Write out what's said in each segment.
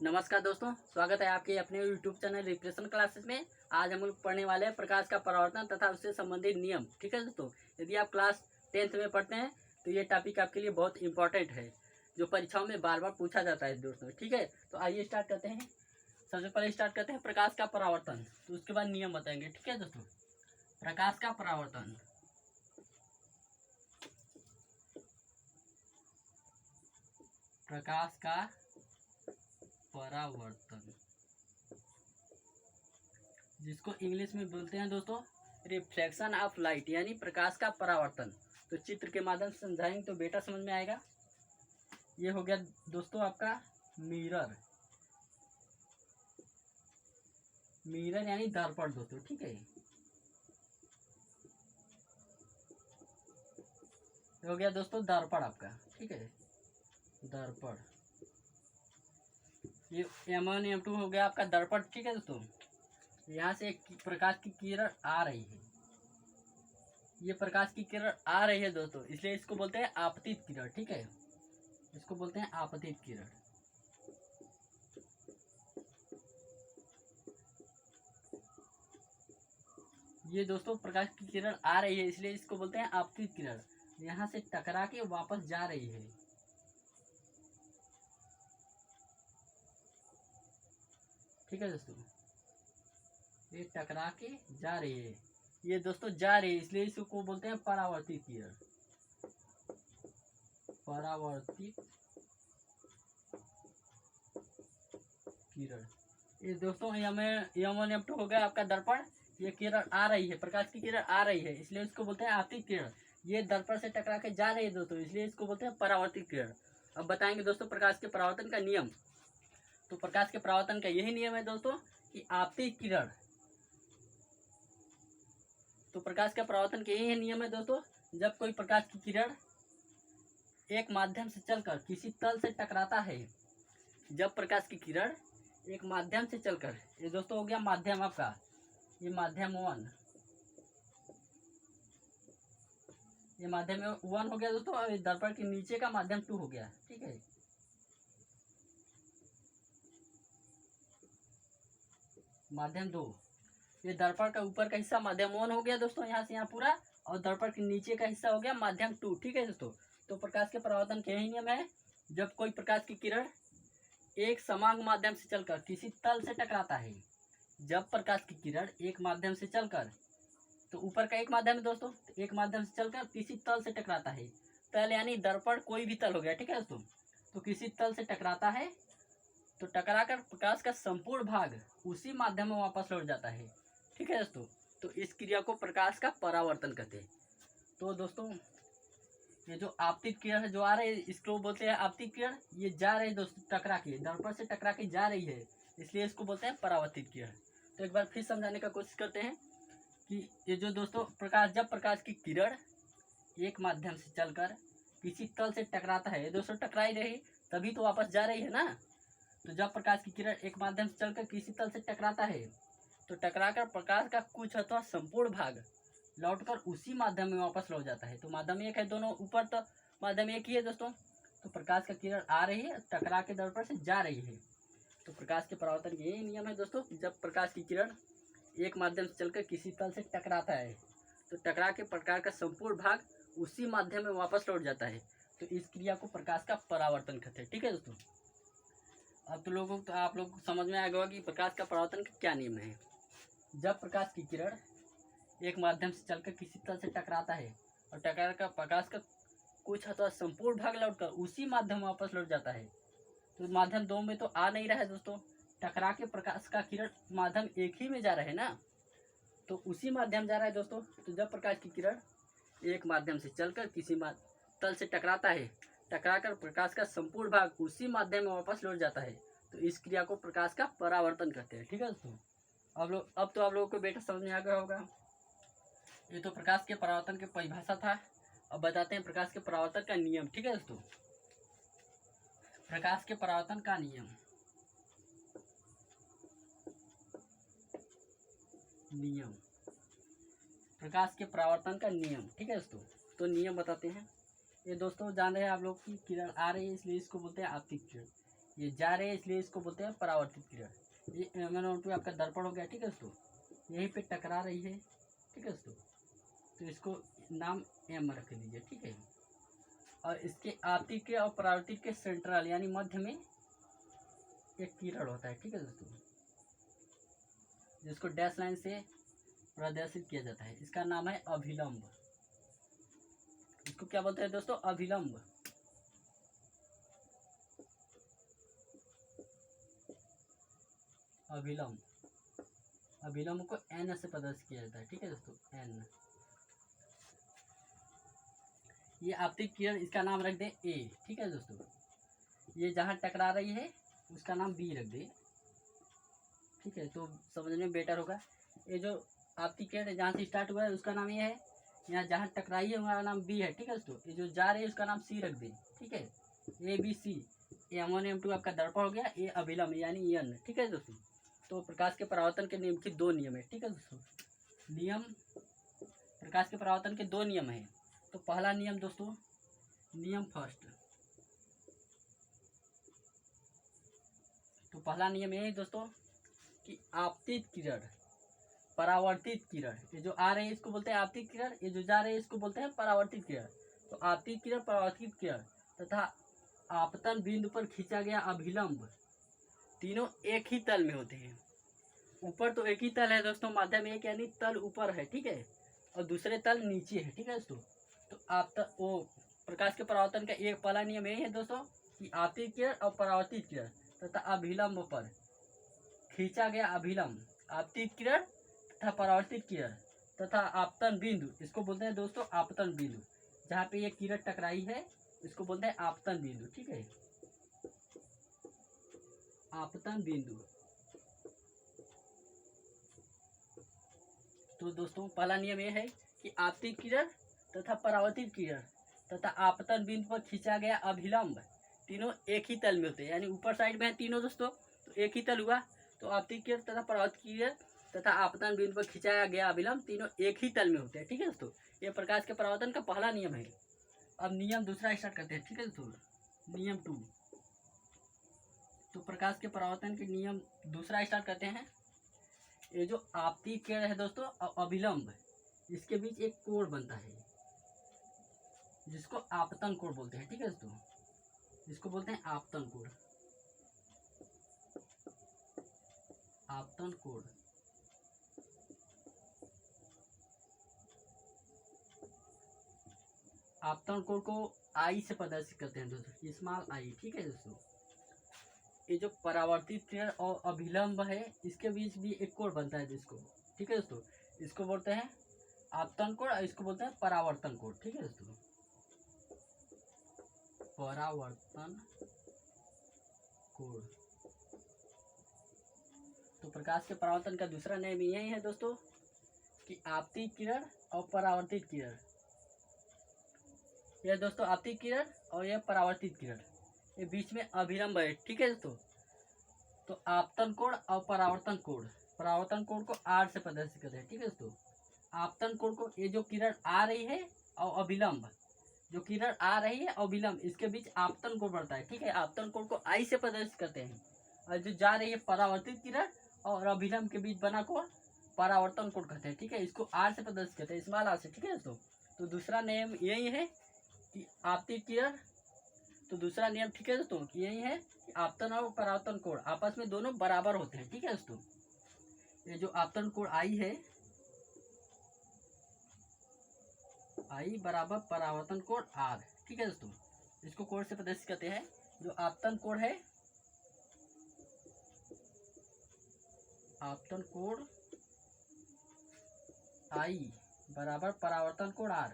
नमस्कार दोस्तों, स्वागत है आपके अपने YouTube चैनल रिफ्रेशन क्लासेस में। आज हम लोग पढ़ने वाले हैं प्रकाश का परावर्तन तथा उससे संबंधित नियम। ठीक है दोस्तों, यदि आप क्लास 10th में पढ़ते हैं तो ये टॉपिक आपके लिए बहुत इंपॉर्टेंट है, जो परीक्षाओं में बार बार पूछा जाता है दोस्तों। ठीक है, तो आइए स्टार्ट करते हैं। सबसे पहले स्टार्ट करते हैं प्रकाश का परावर्तन, तो उसके बाद नियम बताएंगे। ठीक है दोस्तों, प्रकाश का परावर्तन। प्रकाश का परावर्तन जिसको इंग्लिश में बोलते हैं दोस्तों रिफ्लेक्शन ऑफ लाइट, यानी प्रकाश का परावर्तन। तो चित्र के माध्यम से समझाएंगे तो बेटा समझ में आएगा। ये हो गया दोस्तों आपका मिरर। मिरर यानी दर्पण दोस्तों। ठीक है, ये हो गया दोस्तों दर्पण आपका। ठीक है, दर्पण। ये M1 M2 हो गया आपका दर्पण। ठीक है दोस्तों, यहाँ से एक प्रकाश की किरण आ रही है। ये प्रकाश की किरण आ रही है दोस्तों, इसलिए इसको बोलते हैं आपतित किरण। ठीक है, इसको बोलते हैं आपतित किरण। ये दोस्तों प्रकाश की किरण आ रही है, इसलिए इसको बोलते हैं आपतित किरण। यहाँ से टकरा के वापस जा रही है। ठीक है दोस्तों, ये टकरा के जा रही है। ये दोस्तों जा रही है, इसलिए इसको बोलते हैं परावर्तित किरण। परावर्तित किरण। ये दोस्तों M1 M2 हो गया आपका दर्पण। ये किरण आ रही है, प्रकाश की किरण आ रही है, इसलिए इसको बोलते हैं आपतित किरण। ये दर्पण से टकरा के जा रही है दोस्तों, इसलिए इसको बोलते हैं परावर्तित किरण। अब बताएंगे दोस्तों प्रकाश के परावर्तन का नियम। तो प्रकाश के परावर्तन का यही नियम है दोस्तों कि आपतित किरण। तो प्रकाश के परावर्तन का यही नियम है दोस्तों, जब कोई प्रकाश की किरण एक माध्यम से चलकर किसी तल से टकराता है। जब प्रकाश की किरण एक माध्यम से चलकर, ये दोस्तों हो गया माध्यम आपका, ये माध्यम 1, ये माध्यम 1 हो गया दोस्तों, और दर्पण के नीचे का माध्यम 2 हो गया। ठीक है, माध्यम 2। ये दर्पण का ऊपर का हिस्सा माध्यम 1 हो गया दोस्तों, यहाँ से यहाँ पूरा, और दर्पण के नीचे का हिस्सा हो गया माध्यम 2। ठीक है दोस्तों, तो प्रकाश के परावर्तन के यही नियम है, जब कोई प्रकाश की किरण एक समान माध्यम से चलकर किसी तल से टकराता है। जब प्रकाश की किरण एक माध्यम से चलकर, तो ऊपर का एक माध्यम है दोस्तों, तो एक माध्यम से चलकर किसी तल से टकराता है। तल यानी दर्पण कोई भी तल हो गया। ठीक है दोस्तों, तो किसी तल से टकराता है, तो टकराकर प्रकाश का संपूर्ण भाग उसी माध्यम में वापस लौट जाता है। ठीक है दोस्तों, तो इस क्रिया को प्रकाश का परावर्तन कहते हैं। तो दोस्तों ये जो आपतित किरण है जो आ रही है, इसको बोलते हैं आपतित किरण। ये जा रही है दोस्तों, टकरा के दर्पण से टकरा के जा रही है, इसलिए इसको बोलते हैं परावर्तित किरण। तो एक बार फिर समझाने का कोशिश करते हैं कि ये जो दोस्तों प्रकाश, जब प्रकाश की किरण एक माध्यम से चलकर किसी तल से टकराता है, ये दोस्तों टकरा ही रही, तभी तो वापस जा रही है ना। तो जब प्रकाश की किरण एक माध्यम से चलकर किसी तल से टकराता है, तो टकराकर प्रकाश का कुछ अथवा संपूर्ण भाग लौटकर उसी माध्यम में वापस लौट जाता है। तो माध्यम एक है, दोनों ऊपर तो माध्यम एक ही है दोस्तों। तो प्रकाश का किरण आ रही है, टकरा के दर्पण से जा रही है। तो प्रकाश के परावर्तन यही नियम है दोस्तों, जब प्रकाश की किरण एक माध्यम से चलकर किसी तल से टकराता है, तो टकरा के प्रकाश का संपूर्ण भाग उसी माध्यम में वापस लौट जाता है। तो इस क्रिया को प्रकाश का परावर्तन कहते हैं। ठीक है दोस्तों, अब तो लोगों तो आप लोग को समझ में आ गया कि प्रकाश का परावर्तन का क्या नियम है। जब प्रकाश की किरण एक माध्यम से चलकर किसी तल से टकराता है और टकरा कर प्रकाश का कुछ अथवा संपूर्ण भाग लौटकर उसी माध्यम में वापस लौट जाता है, तो माध्यम 2 में तो आ नहीं रहा है दोस्तों, टकरा के प्रकाश का किरण माध्यम एक ही में जा रहा है ना, तो उसी माध्यम जा रहा है दोस्तों। तो जब प्रकाश की किरण एक माध्यम से चलकर किसी तल से टकराता है, टकराकर प्रकाश का संपूर्ण भाग उसी माध्यम में वापस लौट जाता है, तो इस क्रिया को प्रकाश का परावर्तन कहते हैं। ठीक है दोस्तों, अब तो आप लोगों को बेटा समझ में आ गया होगा। ये तो प्रकाश के परावर्तन की परिभाषा था। अब बताते हैं प्रकाश के परावर्तन का नियम। ठीक है दोस्तों, प्रकाश के परावर्तन का नियम। नियम प्रकाश के परावर्तन का नियम। ठीक है दोस्तों, तो नियम बताते हैं। ये दोस्तों जान रहे हैं आप लोग की किरण आ रही है, इसलिए इसको बोलते हैं आपतित किरण। ये जा रहे हैं इसलिए इसको बोलते हैं परावर्तित किरण। ये M1 आपका दर्पण हो गया, ठीक है दोस्तों, यहीं पे टकरा रही है, ठीक है दोस्तों, तो इसको नाम M रख दीजिए, ठीक है। और इसके आपतित के और परावर्तित के सेंट्रल यानी मध्य में एक किरण होता है, ठीक है दोस्तों, जिसको डैश लाइन से प्रदर्शित किया जाता है। इसका नाम है अभिलंब। इसको क्या बोलते हैं दोस्तों? अभिलंब। अभिलंब, अभिलंब को N से प्रदर्शित किया जाता है, ठीक है दोस्तों, N। ये आपतित किरण, इसका नाम रख दें A, ठीक है दोस्तों। ये जहाँ टकरा रही है उसका नाम B रख दें, ठीक है, तो समझने में बेटर होगा। ये जो आपतित किरण जहाँ से स्टार्ट हुआ है उसका नाम ये है, यहाँ जहाँ टकराई है उसका नाम B है, ठीक है दोस्तों। ये जो जा रही है उसका नाम C रख दें, ठीक है, ABC। M1 M2 आपका दर्पण हो गया, ये अभिलंब यानी N, ठीक है दोस्तों। तो प्रकाश के परावर्तन के नियम के 2 नियम है, ठीक है दोस्तों। नियम, प्रकाश के परावर्तन के 2 नियम है। तो पहला नियम दोस्तों, नियम फर्स्ट, तो पहला नियम ये है दोस्तों कि आपतित किरण, परावर्तित किरण, ये जो आ रहे हैं इसको बोलते हैं आपतित किरण, ये जो जा रहे हैं इसको बोलते हैं परावर्तित किरण। तो आपतित किरण, परावर्तित किरण तथा आपतन बिंदु पर खींचा गया अभिलंब, तीनों एक ही तल में होते हैं। ऊपर तो एक ही तल है दोस्तों, माध्यम एक यानी तल ऊपर है, ठीक है, और दूसरे तल नीचे है, ठीक है दोस्तों। तो वो प्रकाश के परावर्तन का एक पहला नियम यही है दोस्तों कि आपतित किरण और परावर्तित किरण तथा अभिलंब पर खींचा गया अभिलंब, आपतित किरण तथा परावर्तित किरण तथा आपतन बिंदु, इसको बोलते हैं दोस्तों आपतन बिंदु। जहाँ पे ये किरण टकराई है इसको बोलते हैं आपतन बिंदु, ठीक है, आपतन बिंदु। तो दोस्तों पहला नियम यह है कि आपतित किरण तथा परावर्तित किरण तथा आपतन बिंदु पर खींचा गया अभिलंब, तीनों एक ही तल में होते हैं, यानी ऊपर साइड में है तीनों दोस्तों, तो एक ही तल हुआ। तो आपतित किरण तथा परावर्तित किरण तथा आपतन बिंदु पर खिंचाया गया अभिलंब तीनों एक ही तल में होते हैं, ठीक है दोस्तों। ये प्रकाश के परावर्तन का पहला नियम है। अब नियम दूसरा स्टार्ट करते हैं, ठीक है दोस्तों, नियम 2। तो प्रकाश के परावर्तन के नियम दूसरा स्टार्ट करते हैं। ये जो आपतित किरण है दोस्तों और अभिलंब, इसके बीच एक कोण बनता है जिसको आपतन कोण बोलते हैं, ठीक है दोस्तों, जिसको बोलते हैं आपतन कोण, आपतन कोण। आपतन कोण को I से प्रदर्शित करते हैं दोस्तों, स्मॉल I, ठीक है दोस्तों। ये जो परावर्तित किरण और अभिलंब है इसके बीच भी एक कोण बनता है जिसको, ठीक है दोस्तों, इसको बोलते हैं आपतन कोण और इसको बोलते हैं परावर्तन कोण, ठीक है दोस्तों, परावर्तन कोण। तो प्रकाश के परावर्तन का दूसरा नियम यही है दोस्तों कि आपतित किरण और परावर्तित किरण, यह दोस्तों आपतित किरण और यह परावर्तित किरण, ये बीच में अभिलंब है, ठीक है दोस्तों। तो आपतन कोण और परावर्तन कोण, परावर्तन कोण को R से प्रदर्शित करते हैं, ठीक है दोस्तों। आपतन कोण को, ये जो किरण आ रही है और अभिलंब, जो किरण आ रही है और अभिलंब, इसके बीच आपतन कोण बढ़ता है, ठीक है, आपतन कोण को I से प्रदर्शित करते हैं। और जो जा रही है परावर्तित किरण और अभिलंब के बीच बना कोण परावर्तन कोण कहते हैं, ठीक है, इसको R से प्रदर्शित करते हैं, स्मॉल R से, ठीक है दोस्तों। तो दूसरा नियम यही है कि आपतित किरण, तो दूसरा नियम, ठीक है दोस्तों, यही है कि आपतन और परावर्तन कोण आपस में दोनों बराबर होते हैं, ठीक है दोस्तों। ये जो आपतन कोण I है, I बराबर परावर्तन कोण R, ठीक है दोस्तों, इसको कोण से प्रदर्शित करते हैं। जो आपतन कोण है, आपतन कोण I बराबर परावर्तन कोण R,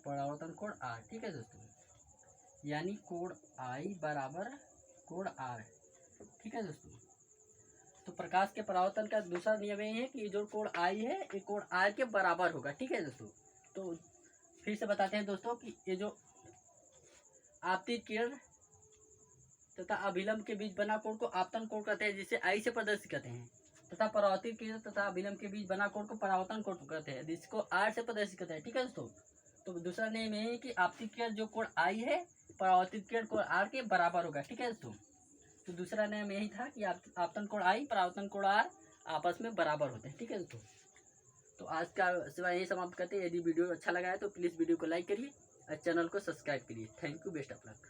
परावर्तन कोण R, ठीक है दोस्तों, यानी कोण I बराबर कोण R, ठीक है दोस्तों। तो प्रकाश के परावर्तन का दूसरा नियम यही है कि जो कोण I है ये कोण R के बराबर होगा, ठीक है दोस्तों। तो फिर से बताते हैं दोस्तों कि ये जो आपतित किरण तथा अभिलंब के बीच बना कोण को आपतन कोण कहते हैं, जिसे I से प्रदर्शित करते हैं, तथा परावर्तित किरण तथा अभिलंब के बीच बना कोण को परावर्तन कोण कहते हैं, जिसको R से प्रदर्शित करते हैं, ठीक है दोस्तों। तो दूसरा नियम यही है कि आपतित किरण जो कोण आई है परावर्तित किरण कोण आर के बराबर होगा। ठीक है दोस्तों, तो दूसरा नियम यही था कि आपतन कोण आई परावर्तन कोण आर आपस में बराबर होते हैं। ठीक है दोस्तों, तो आज का सेवा यही समाप्त करते हैं। यदि वीडियो अच्छा लगा है तो प्लीज़ वीडियो को लाइक करिए और चैनल को सब्सक्राइब करिए। Thank you, best of luck.